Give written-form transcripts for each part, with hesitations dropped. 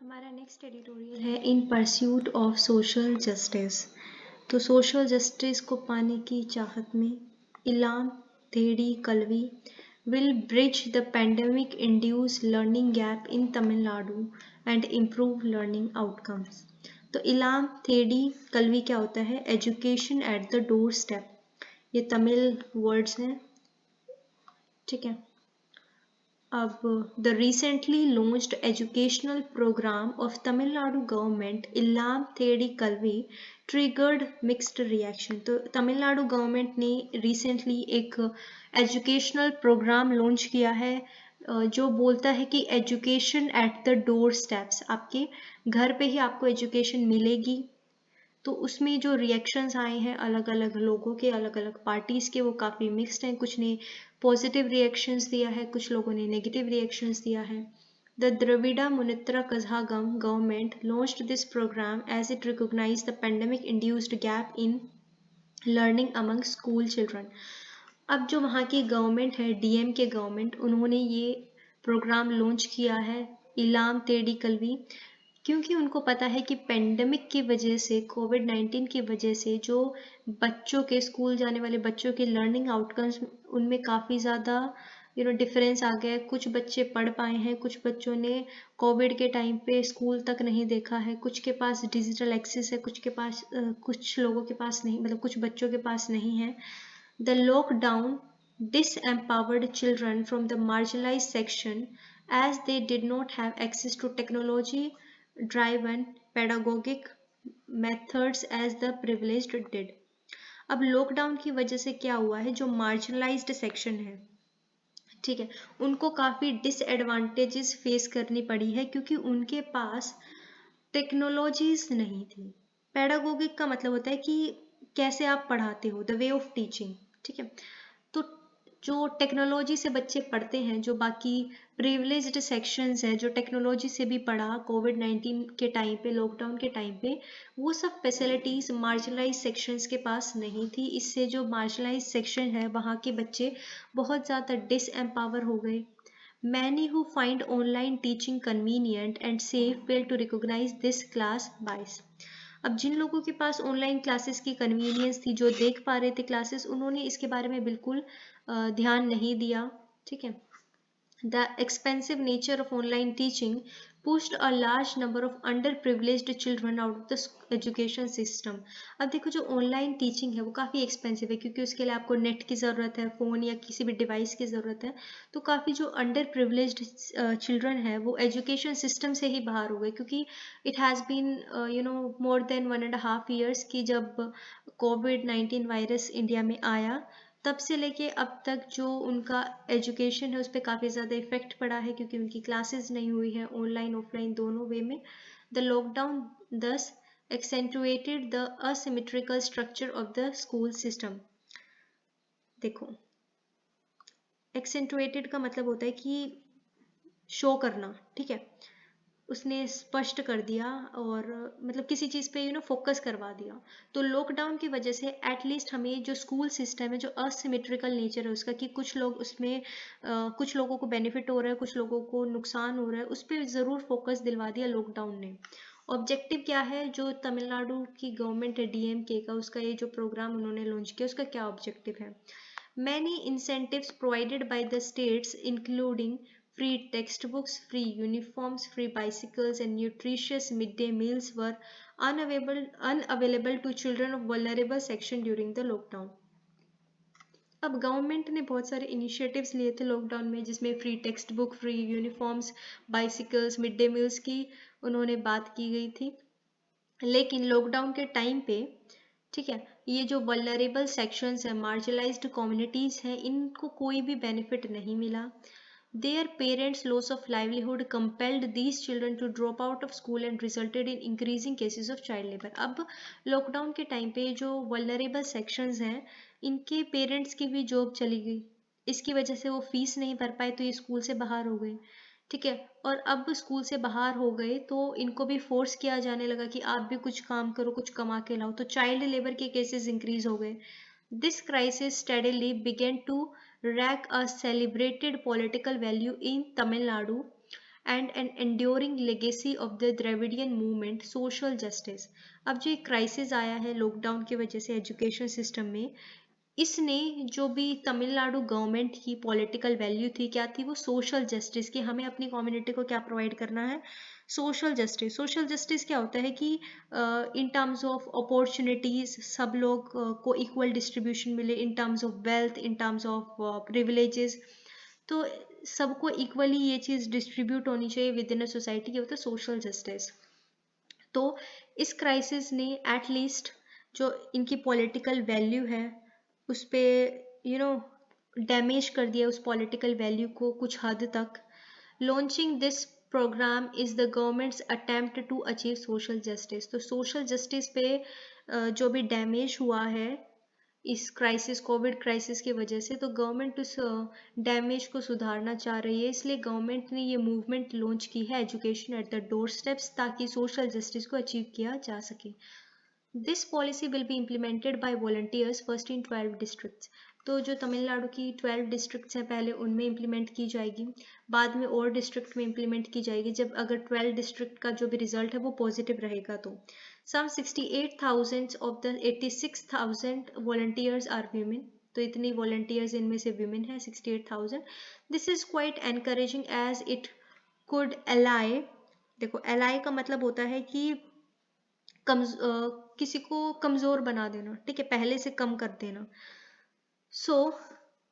हमारा next editorial है in pursuit of social justice. तो सोशल जस्टिस को पाने की चाहत में Illam Thedi Kalvi will bridge the pandemic induced learning gap in Tamil Nadu and improve learning outcomes. तो इलाम थेडी कल्वी क्या होता है? Education at the doorstep. ये तमिल वर्ड्स हैं, ठीक है। अब the recently launched educational program of Tamil Nadu government Ilam Thedi कल्वी triggered mixed reaction। तो तमिलनाडु गवर्नमेंट ने रिसेंटली एक एजुकेशनल प्रोग्राम लॉन्च किया है जो बोलता है कि education at the door steps, आपके घर पे ही आपको एजुकेशन मिलेगी। तो उसमें जो रिएक्शंस आए हैं अलग अलग लोगों के, अलग अलग पार्टीज़ के, वो काफ़ी मिक्स्ड हैं। कुछ ने पॉजिटिव रिएक्शंस दिया है, कुछ लोगों ने नेगेटिव रिएक्शंस दिया है। The Dravida Munitra Kazhagam government launched this program as it recognized the pandemic-induced gap in learning among school children। अब जो वहाँ की गवर्नमेंट है, डीएम के गवर्नमेंट, उन्होंने ये प्रोग्राम लॉन्च किया है इलाम तेडी कल्वी, क्योंकि उनको पता है कि पेंडेमिक की वजह से, कोविड-19 की वजह से जो बच्चों के, स्कूल जाने वाले बच्चों के लर्निंग आउटकम्स, उनमें काफ़ी ज़्यादा डिफरेंस आ गया है। कुछ बच्चे पढ़ पाए हैं, कुछ बच्चों ने कोविड के टाइम पे स्कूल तक नहीं देखा है, कुछ के पास डिजिटल एक्सेस है, कुछ के पास कुछ लोगों के पास नहीं, मतलब कुछ बच्चों के पास नहीं है। The lockdown disempowered children from the marginalized section as they did not have access to technology-driven pedagogic methods as the privileged did। अब लॉकडाउन की वजह से क्या हुआ है, जो मार्जिनलाइज्ड सेक्शन है, ठीक है, उनको काफ़ी डिसएडवांटेजेस फेस करनी पड़ी है क्योंकि उनके पास टेक्नोलॉजीज नहीं थी। पेडागोगिक का मतलब होता है कि कैसे आप पढ़ाते हो, द वे ऑफ टीचिंग, ठीक है। तो जो टेक्नोलॉजी से बच्चे पढ़ते हैं, जो बाकी प्रिविलेज्ड सेक्शंस है, जो टेक्नोलॉजी से भी पढ़ा कोविड-19 के टाइम पे, लॉकडाउन के टाइम पे, वो सब फैसिलिटीज़ मार्जिनलाइज सेक्शंस के पास नहीं थी। इससे जो मार्जिनलाइज सेक्शन है, वहाँ के बच्चे बहुत ज़्यादा डिसएम्पावर हो गए। Many who find online teaching convenient and safe fail to recognize this class bias। अब जिन लोगों के पास ऑनलाइन क्लासेस की कन्वीनियंस थी, जो देख पा रहे थे क्लासेस, उन्होंने इसके बारे में बिल्कुल ध्यान नहीं दिया, ठीक है। The expensive nature of online teaching pushed a large number of underprivileged children out of the education system। अब देखो, जो ऑनलाइन टीचिंग है वो काफ़ी एक्सपेंसिव है क्योंकि उसके लिए आपको नेट की ज़रूरत है, फ़ोन या किसी भी डिवाइस की ज़रूरत है। तो काफ़ी जो अंडर प्रिविलेज्ड चिल्ड्रन है वो एजुकेशन सिस्टम से ही बाहर हो गए, क्योंकि it has been more than 1.5 years की जब कोविड-19 वायरस इंडिया में आया, तब से लेके अब तक जो उनका एजुकेशन है उस पर काफ़ी ज़्यादा इफेक्ट पड़ा है क्योंकि उनकी क्लासेस नहीं हुई हैं, ऑनलाइन ऑफलाइन दोनों वे में। The lockdown has accentuated the asymmetrical structure of the school system. देखो, एक्सेंटुएटेड का मतलब होता है कि शो करना, ठीक है, उसने स्पष्ट कर दिया और मतलब किसी चीज़ पे फोकस करवा दिया। तो लॉकडाउन की वजह से एटलीस्ट हमें जो स्कूल सिस्टम है, जो असिमेट्रिकल नेचर है उसका, कि कुछ लोग उसमें कुछ लोगों को बेनिफिट हो रहा है, कुछ लोगों को नुकसान हो रहा है, उस पर ज़रूर फोकस दिलवा दिया लॉकडाउन ने। ऑब्जेक्टिव क्या है, जो तमिलनाडु की गवर्नमेंट है डीएमके का, उसका ये जो प्रोग्राम उन्होंने लॉन्च किया, उसका क्या ऑब्जेक्टिव है? Many incentives provided by the states, including free textbooks, free uniforms, free bicycles, and nutritious midday meals, were unavailable to children of vulnerable section during the lockdown। अब गवर्नमेंट ने बहुत सारे initiatives लिए थे लॉकडाउन में, जिसमें free text book, free uniforms, bicycles, mid day meals की उन्होंने बात की गई थी। लेकिन लॉकडाउन के टाइम पे, ठीक है, ये जो वल्नरेबल सेक्शंस हैं, मार्जिनलाइज्ड कम्युनिटीज़ हैं, इनको कोई भी बेनिफिट नहीं मिला। Their parents' loss of livelihood compelled these children to drop out of school and resulted in increasing cases of child labor। अब लॉकडाउन के टाइम पे जो वल्नरेबल सेक्शंस हैं, इनके पेरेंट्स की भी जॉब चली गई, इसकी वजह से वो फीस नहीं भर पाए तो ये स्कूल से बाहर हो गए, ठीक है। और अब स्कूल से बाहर हो गए तो इनको भी फोर्स किया जाने लगा कि आप भी कुछ काम करो, कुछ कमा के लाओ, तो चाइल्ड लेबर के केसेस इंक्रीज हो गए। This crisis steadily began to wreak a celebrated political value in Tamil Nadu and an enduring legacy of the Dravidian movement, social justice. अब जो एक क्राइसिस आया है लॉकडाउन की वजह से एजुकेशन सिस्टम में, इसने जो भी तमिलनाडु गवर्नमेंट की पॉलिटिकल वैल्यू थी क्या थी, वो सोशल जस्टिस, कि हमें अपनी कम्युनिटी को क्या प्रोवाइड करना है, सोशल जस्टिस। सोशल जस्टिस क्या होता है कि इन टर्म्स ऑफ अपॉर्चुनिटीज सब लोग को इक्वल डिस्ट्रीब्यूशन मिले, in terms of wealth, in terms of privileges, तो सबको इक्वली ये चीज़ डिस्ट्रीब्यूट होनी चाहिए विद इन अ सोसाइटी, ये होता है सोशल जस्टिस। तो इस क्राइसिस ने एटलीस्ट जो इनकी पॉलिटिकल वैल्यू है उस पर डैमेज कर दिया, उस पॉलिटिकल वैल्यू को कुछ हद तक। Launching this program is the government's attempt to achieve social justice. तो सोशल जस्टिस पे जो भी डैमेज हुआ है इस क्राइसिस, कोविड क्राइसिस की वजह से, तो गवर्नमेंट उस डैमेज को सुधारना चाह रही है, इसलिए गवर्नमेंट ने ये मूवमेंट लॉन्च की है, education at the door steps, ताकि सोशल जस्टिस को अचीव किया जा सके। This policy will be implemented by volunteers first in 12 districts. तो जो तमिलनाडु की 12 डिस्ट्रिक्ट्स हैं पहले उनमें इम्प्लीमेंट की जाएगी, बाद में और डिस्ट्रिक्ट में इम्प्लीमेंट की जाएगी जब अगर 12 डिस्ट्रिक्ट का जो भी रिजल्ट है वो पॉजिटिव रहेगा तो। Some 68,000 of the 86,000 volunteers are women. तो इतनी वॉलंटियर्स इनमें से वीमेन है 68,000। This is quite encouraging as it could allay. देखो एलाई का मतलब होता है कि किसी को कमजोर बना देना, ठीक है, पहले से कम कर देना।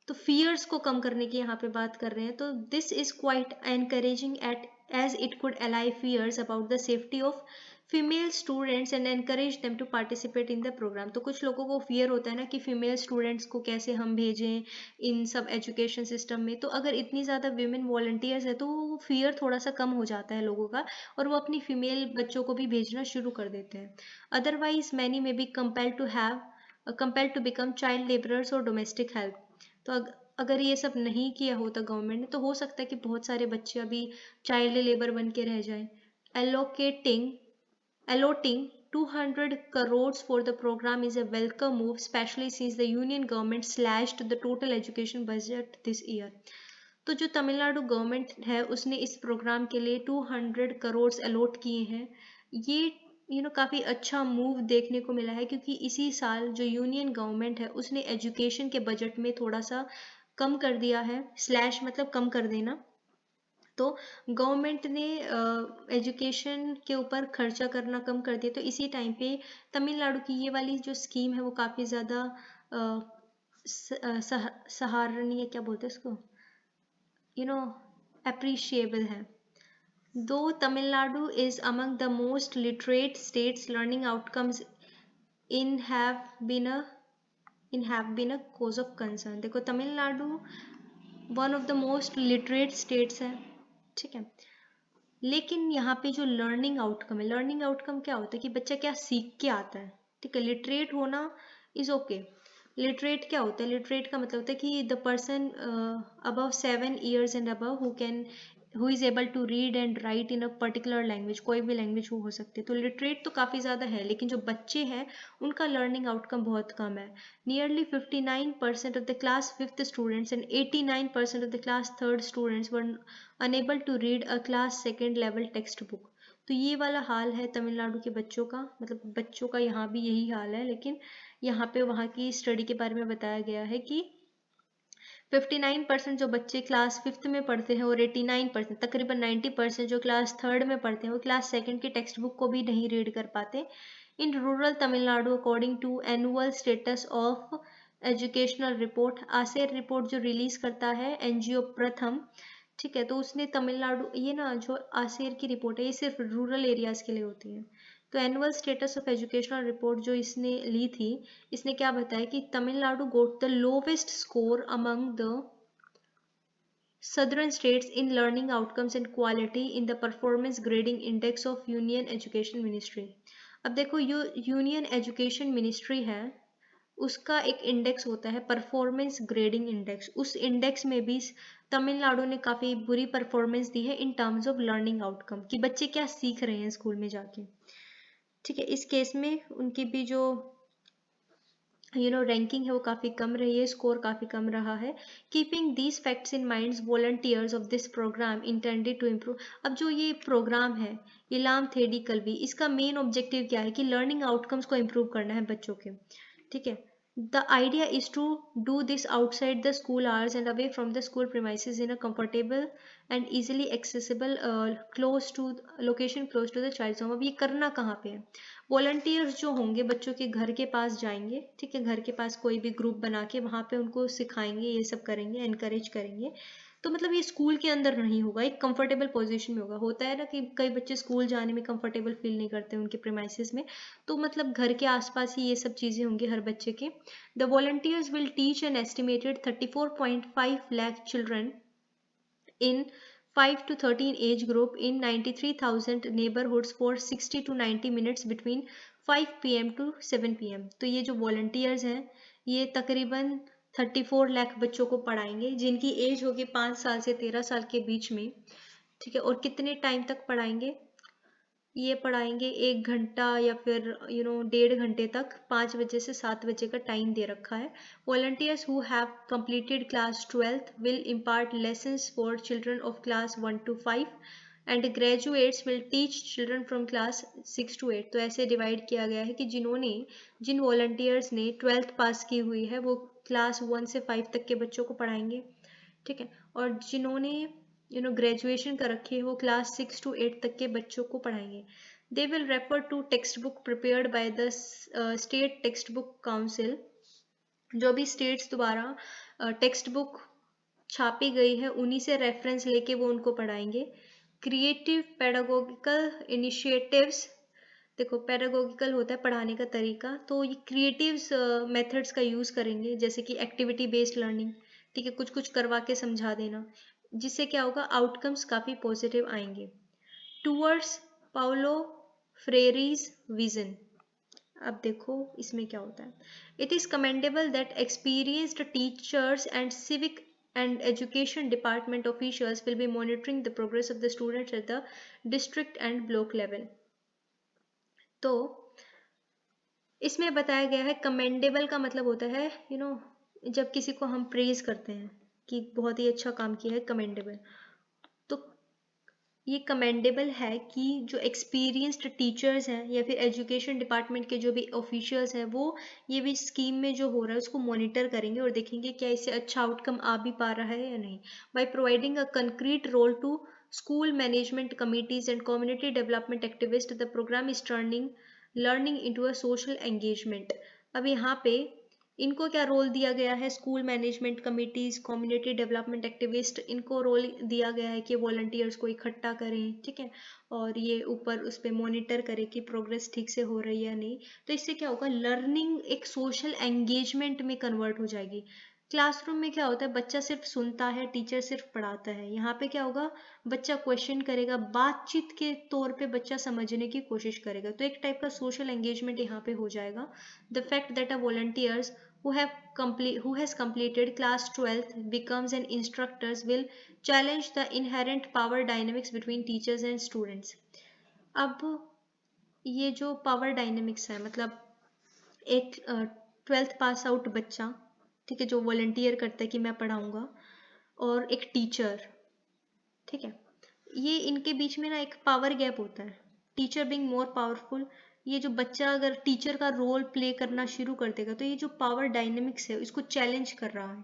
तो फियर्स को कम करने की यहाँ पे बात कर रहे हैं। तो this is quite encouraging at as it could allay fears about the safety of female students and encourage them to participate in the program. तो कुछ लोगों को फियर होता है ना कि फीमेल स्टूडेंट्स को कैसे हम भेजें इन सब एजुकेशन सिस्टम में, तो अगर इतनी ज़्यादा वीमेन वॉलंटियर्स है तो वो फियर थोड़ा सा कम हो जाता है लोगों का, और वो अपनी फीमेल बच्चों को भी भेजना शुरू कर देते हैं। Otherwise many may be compelled to become child labourers और डोमेस्टिक हेल्प। तो अगर ये सब नहीं किया होता गवर्नमेंट ने तो हो सकता है कि बहुत सारे बच्चे अभी चाइल्ड लेबर बन के रह जाएं। Allotting 200 crores for the program is a welcome move, especially since the union government slashed the total education budget this year. तो जो तमिलनाडु गवर्नमेंट है उसने इस प्रोग्राम के लिए 200 करोड़ अलॉट किए हैं। ये काफ़ी अच्छा मूव देखने को मिला है, क्योंकि इसी साल जो यूनियन गवर्नमेंट है उसने एजुकेशन के बजट में थोड़ा सा कम कर दिया है, स्लैश मतलब कम कर देना। तो गवर्नमेंट ने एजुकेशन के ऊपर खर्चा करना कम कर दिया, तो इसी टाइम पे तमिलनाडु की ये वाली जो स्कीम है वो काफ़ी ज़्यादा सराहनीय, क्या बोलते हैं इसको, appreciable है। Though Tamil Nadu is among the most literate states, learning outcomes in have been a cause of concern। देखो Tamil Nadu one of the most literate states है, ठीक है, लेकिन यहाँ पे जो लर्निंग आउटकम है, लर्निंग आउटकम क्या होता है कि बच्चा क्या सीख के आता है, ठीक है। लिटरेट होना इज ओके। लिटरेट क्या होता है, लिटरेट का मतलब होता है कि the person above 7 years and above who is able to read and write in a particular language, कोई भी लैंग्वेज वो हो सकती है। तो लिटरेट तो काफ़ी ज़्यादा है, लेकिन जो बच्चे हैं उनका लर्निंग आउटकम बहुत कम है। Nearly 59% of the class 5th students and 89% of the class 3rd students were unable to read a class 2nd level text book. तो ये वाला हाल है तमिलनाडु के बच्चों का, मतलब बच्चों का यहाँ भी यही हाल है, लेकिन यहाँ पे वहाँ की स्टडी के बारे में बताया गया है कि 59% जो बच्चे क्लास 5th में पढ़ते हैं और 89% तकरीबन 90% जो क्लास 3rd में पढ़ते हैं वो क्लास 2nd की टेक्स्ट बुक को भी नहीं रीड कर पाते। In rural Tamil Nadu according to annual status of educational report, ASER report जो रिलीज करता है एनजीओ प्रथम, ठीक है, तो उसने तमिलनाडु, ये ना जो आसेर की रिपोर्ट है ये सिर्फ रूरल एरियाज के लिए होती है। तो annual status of educational report जो इसने ली थी, इसने क्या बताया कि तमिलनाडु गोट the lowest score among the southern states in learning outcomes and quality in the performance grading index of union education ministry। अब देखो यूनियन एजुकेशन मिनिस्ट्री है, उसका एक इंडेक्स होता है परफॉर्मेंस ग्रेडिंग इंडेक्स। उस इंडेक्स में भी तमिलनाडु ने काफ़ी बुरी परफॉर्मेंस दी है in terms of learning outcome, कि बच्चे क्या सीख रहे हैं स्कूल में जाके, ठीक है। इस केस में उनकी भी जो रैंकिंग है वो काफ़ी कम रही है, स्कोर काफ़ी कम रहा है। Keeping these facts in minds volunteers of this program intended to improve. अब जो ये प्रोग्राम है इलाम थेडी कल्वी, इसका मेन ऑब्जेक्टिव क्या है कि लर्निंग आउटकम्स को इम्प्रूव करना है बच्चों के, ठीक है। The idea is to do this outside the school hours and away from the school premises in a comfortable and easily accessible close to location close to the child's home। अब ये करना कहाँ पे है? वॉलंटियर्स जो होंगे बच्चों के घर के पास जाएंगे, ठीक है, घर के पास कोई भी ग्रुप बना के वहाँ पे उनको सिखाएंगे, ये सब करेंगे, एनकरेज करेंगे। तो मतलब ये स्कूल के अंदर नहीं होगा, एक कंफर्टेबल पोजीशन में होगा। होता है ना कि कई बच्चे स्कूल जाने में कंफर्टेबल फील नहीं करते उनके प्रीमाइसेस में, तो मतलब घर के आसपास ही ये सब चीज़ें होंगी हर बच्चे के। The volunteers will teach an estimated 34.5 lakh children in 5 to 13 age group in 93,000 neighborhoods for 60 to 90 minutes between 5 pm to 7 pm। तो ये जो वॉलंटियर्स हैं ये तकरीबन 34 लाख बच्चों को पढ़ाएंगे जिनकी एज होगी 5 साल से 13 साल के बीच में, ठीक है। और कितने टाइम तक पढ़ाएंगे? ये पढ़ाएंगे 1 घंटा या फिर 1.5 घंटे तक, 5 बजे से 7 बजे का टाइम दे रखा है। Volunteers who have completed class 12th will impart lessons for children of class 1 to 5 and graduates will teach children from class 6 to 8। तो ऐसे डिवाइड किया गया है कि जिन वॉलंटियर्स ने 12th पास की हुई है वो क्लास 1 से 5 तक के बच्चों को पढ़ाएंगे, ठीक है। और जिन्होंने ग्रेजुएशन कर रखी है वो क्लास 6 to 8 तक के बच्चों को पढ़ाएंगे। They will refer to text book prepared by the state text book council. जो भी स्टेट्स द्वारा टेक्स्ट बुक छापी गई है उन्हीं से रेफरेंस लेके वो उनको पढ़ाएंगे। क्रिएटिव पेडागोगिकल इनिशिएटिव्स, देखो पेडागोगिकल होता है पढ़ाने का तरीका, तो ये क्रिएटिव्स मेथड्स का यूज़ करेंगे, जैसे कि एक्टिविटी बेस्ड लर्निंग, ठीक है, कुछ कुछ करवा के समझा देना, जिससे क्या होगा आउटकम्स काफ़ी पॉजिटिव आएंगे। Towards Paulo Freire's vision. अब देखो इसमें क्या होता है। It is commendable that experienced teachers and civic and education department officials will be monitoring the progress of the students at the district and block level। तो इसमें बताया गया है कमेंडेबल का मतलब होता है जब किसी को हम प्रेज करते हैं कि बहुत ही अच्छा काम किया है, कमेंडेबल। तो ये कमेंडेबल है कि जो एक्सपीरियंस्ड टीचर्स हैं या फिर एजुकेशन डिपार्टमेंट के जो भी ऑफिशियल्स हैं वो ये भी स्कीम में जो हो रहा है उसको मॉनिटर करेंगे और देखेंगे क्या इससे अच्छा आउटकम आ भी पा रहा है या नहीं। By providing a concrete role to school management committees and community development activist, the program is turning learning into a social engagement. अब यहाँ पे इनको क्या रोल दिया गया है? School management committees, community development activist, इनको रोल दिया गया है कि वॉलंटियर्स को इकट्ठा करें, ठीक है, और ये ऊपर उस पर मॉनिटर करें कि प्रोग्रेस ठीक से हो रही है या नहीं। तो इससे क्या होगा, लर्निंग एक सोशल एंगेजमेंट में कन्वर्ट हो जाएगी। क्लासरूम में क्या होता है, बच्चा सिर्फ सुनता है, टीचर सिर्फ पढ़ाता है। यहाँ पे क्या होगा, बच्चा क्वेश्चन करेगा, बातचीत के तौर पे बच्चा समझने की कोशिश करेगा। तो एक टाइप का सोशल एंगेजमेंट यहाँ पे हो जाएगा। The fact that a volunteers who has completed class 12th becomes an instructors will challenge the inherent power dynamics between teachers and students। अब ये जो पावर डायनेमिक्स है, मतलब एक 12th पास आउट बच्चा, ठीक है, जो वॉलंटियर करता है कि मैं पढ़ाऊंगा, और एक टीचर, ठीक है, ये इनके बीच में ना एक पावर गैप होता है। टीचर बिंग मोर पावरफुल, ये जो बच्चा अगर टीचर का रोल प्ले करना शुरू कर देगा तो ये जो पावर डायनेमिक्स है इसको चैलेंज कर रहा है।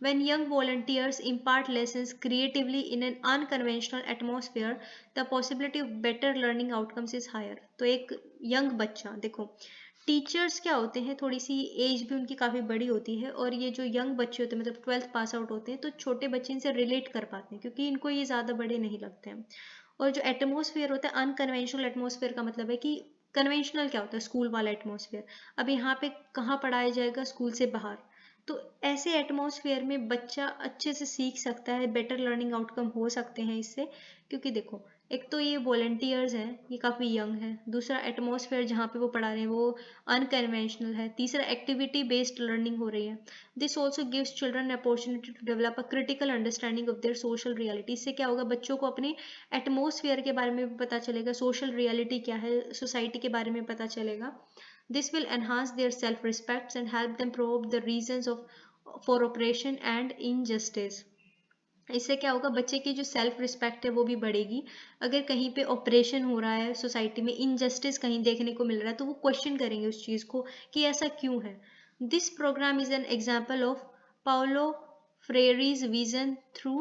When young volunteers impart lessons creatively in an unconventional atmosphere, the possibility of better learning outcomes is higher। तो एक यंग बच्चा, देखो टीचर्स क्या होते हैं, थोड़ी सी एज भी उनकी काफ़ी बड़ी होती है, और ये जो यंग बच्चे होते हैं मतलब 12th पास आउट होते हैं तो छोटे बच्चे इनसे रिलेट कर पाते हैं क्योंकि इनको ये ज़्यादा बड़े नहीं लगते हैं। और जो एटमोसफियर होता है अनकन्वेंशनल एटमोसफियर का मतलब है कि कन्वेंशनल क्या होता है, स्कूल वाला एटमोसफियर। अब यहाँ पे कहाँ पढ़ाया जाएगा, स्कूल से बाहर। तो ऐसे एटमॉस्फेयर में बच्चा अच्छे से सीख सकता है, बेटर लर्निंग आउटकम हो सकते हैं इससे। क्योंकि देखो एक तो ये वॉलंटियर्स हैं, ये काफ़ी यंग है, दूसरा एटमॉस्फेयर जहाँ पे वो पढ़ा रहे हैं वो अनकन्वेंशनल है, तीसरा एक्टिविटी बेस्ड लर्निंग हो रही है। This also gives children opportunity to develop a critical understanding of their social reality. इससे क्या होगा, बच्चों को अपने एटमॉस्फेयर के बारे में भी पता चलेगा, सोशल रियलिटी क्या है, सोसाइटी के बारे में पता चलेगा। This will enhance their self-respect and help them probe the reasons for oppression and injustice. इससे क्या होगा, बच्चे की जो सेल्फ रिस्पेक्ट है वो भी बढ़ेगी. अगर कहीं पे ऑपरेशन हो रहा है सोसाइटी में, इनजस्टिस कहीं देखने को मिल रहा है, तो वो क्वेश्चन करेंगे उस चीज़ को कि ऐसा क्यों है. This program is an example of Paulo Freire's vision through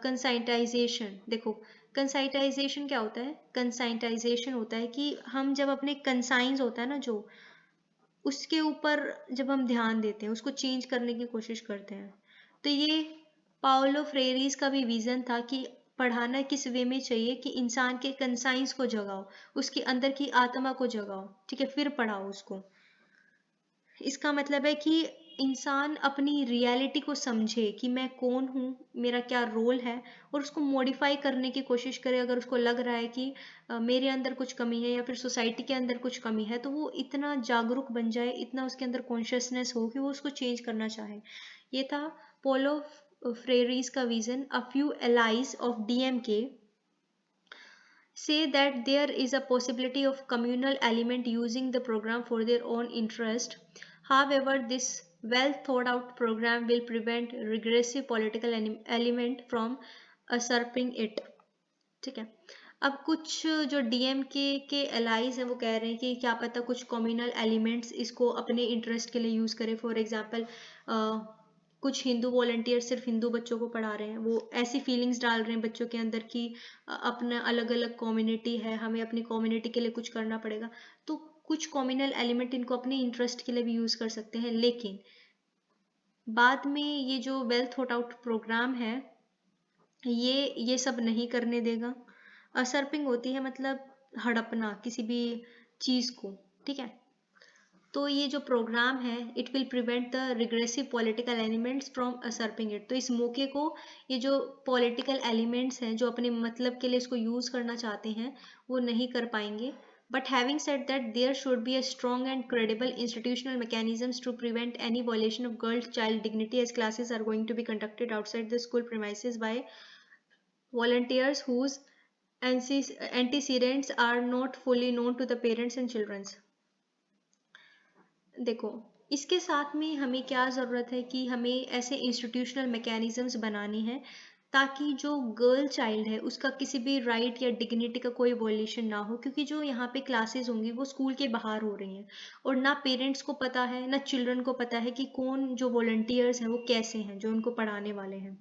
conscientization. देखो कंसाइंटाइजेशन क्या होता है, कंसाइंटाइजेशन होता है कि हम जब अपने कंसाइंस होता है ना जो, उसके ऊपर जब हम ध्यान देते हैं, उसको चेंज करने की कोशिश करते हैं. तो ये पाओलो फ्रेरीज का भी विजन था कि पढ़ाना किस वे में चाहिए कि इंसान के कंसाइंस को जगाओ, उसके अंदर की आत्मा को जगाओ, ठीक है, फिर पढ़ाओ उसको. इसका मतलब है कि इंसान अपनी रियलिटी को समझे कि मैं कौन हूँ, मेरा क्या रोल है, और उसको मॉडिफाई करने की कोशिश करे. अगर उसको लग रहा है कि मेरे अंदर कुछ कमी है या फिर सोसाइटी के अंदर कुछ कमी है, तो वो इतना जागरूक बन जाए, इतना उसके अंदर कॉन्शियसनेस हो कि वो उसको चेंज करना चाहे. ये था पोलो फ्रेरीज का vision. A few allies of DMK say that there is a possibility of communal element using the program for their own interest. However, this well thought out program will prevent regressive political element from usurping it. ठीक है. अब कुछ जो DMK allies हैं वो कह रहे हैं कि क्या पता कुछ कम्युनल एलिमेंट्स इसको अपने इंटरेस्ट के लिए यूज़ करें. फॉर एग्जांपल कुछ हिंदू वॉलंटियर सिर्फ हिंदू बच्चों को पढ़ा रहे हैं, वो ऐसी फीलिंग्स डाल रहे हैं बच्चों के अंदर कि अपना अलग अलग कम्युनिटी है, हमें अपनी कम्युनिटी के लिए कुछ करना पड़ेगा. तो कुछ कम्युनल एलिमेंट इनको अपने इंटरेस्ट के लिए भी यूज़ कर सकते हैं. लेकिन बाद में ये जो वेल थॉट आउट प्रोग्राम है ये सब नहीं करने देगा. असर्पिंग होती है मतलब हड़पना किसी भी चीज़ को, ठीक है. तो ये जो प्रोग्राम है it will prevent the regressive political elements from usurping it. तो इस मौके को ये जो पॉलिटिकल एलिमेंट्स हैं जो अपने मतलब के लिए इसको यूज़ करना चाहते हैं वो नहीं कर पाएंगे. But having said that, there should be a strong and credible institutional mechanisms to prevent any violation of girl-child dignity, as classes are going to be conducted outside the school premises by volunteers whose antecedents are not fully known to the parents and children. देखो इसके साथ में हमें क्या ज़रूरत है कि हमें ऐसे इंस्टीट्यूशनल मैकेनिज्म्स बनाने हैं ताकि जो गर्ल चाइल्ड है उसका किसी भी राइट या डिग्निटी का कोई वॉल्यूशन ना हो. क्योंकि जो यहाँ पे क्लासेस होंगी वो स्कूल के बाहर हो रही हैं और ना पेरेंट्स को पता है ना चिल्ड्रन को पता है कि कौन जो वॉलंटियर्स हैं वो कैसे हैं जो उनको पढ़ाने वाले हैं.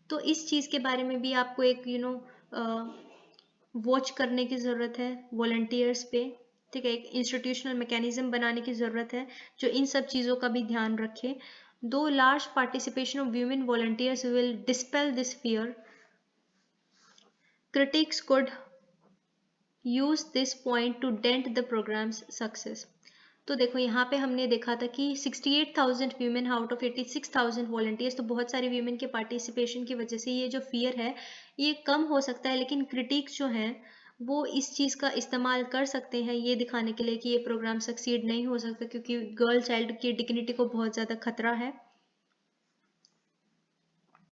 तो इस चीज़ के बारे में भी आपको एक वॉच करने की ज़रूरत है वॉलंटियर्स पे, ठीक है. एक इंस्टीट्यूशनल मैकेनिज्म बनाने की ज़रूरत है जो इन सब चीज़ों का भी ध्यान रखे. दो large participation of women volunteers will dispel this fear. Critics could use this point to dent the program's success. तो देखो यहाँ पे हमने देखा था कि 68,000 वीमेन आउट ऑफ 86,000 वॉलंटियर्स, तो बहुत सारे वीमेन के पार्टिसिपेशन की वजह से ये जो फियर है ये कम हो सकता है. लेकिन क्रिटिक्स जो हैं वो इस चीज़ का इस्तेमाल कर सकते हैं ये दिखाने के लिए कि ये प्रोग्राम सक्सीड नहीं हो सकता क्योंकि गर्ल चाइल्ड की डिग्निटी को बहुत ज़्यादा खतरा है.